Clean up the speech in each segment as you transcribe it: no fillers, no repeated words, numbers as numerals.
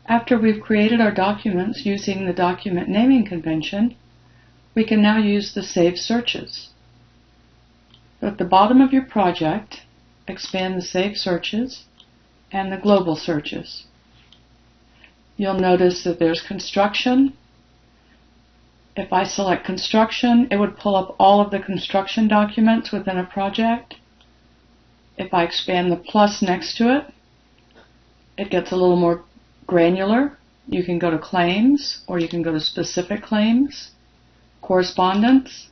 After we've created our documents using the document naming convention, we can now use the Save Searches. So at the bottom of your project, expand the Save Searches and the Global Searches. You'll notice that there's construction. If I select construction, it would pull up all of the construction documents within a project. If I expand the plus next to it, it gets a little more granular. You can go to claims, or you can go to specific claims, correspondence,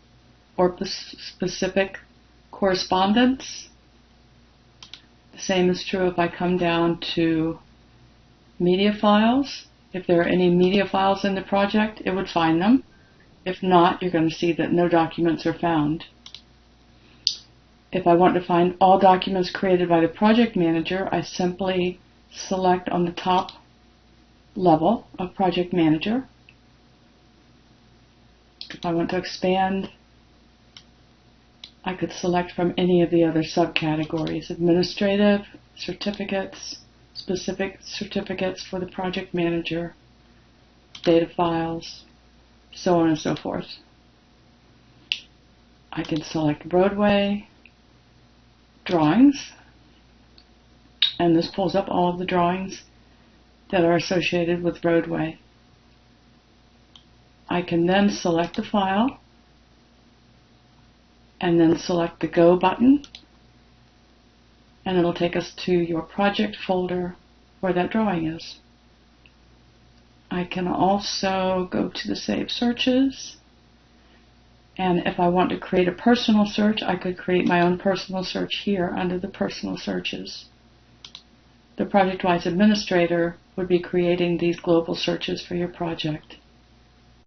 or specific correspondence. The same is true if I come down to media files. If there are any media files in the project, it would find them. If not, you're going to see that no documents are found. If I want to find all documents created by the project manager, I simply select on the top level of project manager. If I want to expand, I could select from any of the other subcategories: administrative, certificates, specific certificates for the project manager, data files, so on and so forth. I can select roadway, drawings, and this pulls up all of the drawings that are associated with roadway. I can then select the file and then select the Go button, and it'll take us to your project folder where that drawing is. I can also go to the Save Searches, and if I want to create a personal search, I could create my own personal search here under the Personal Searches. The ProjectWise administrator would be creating these global searches for your project.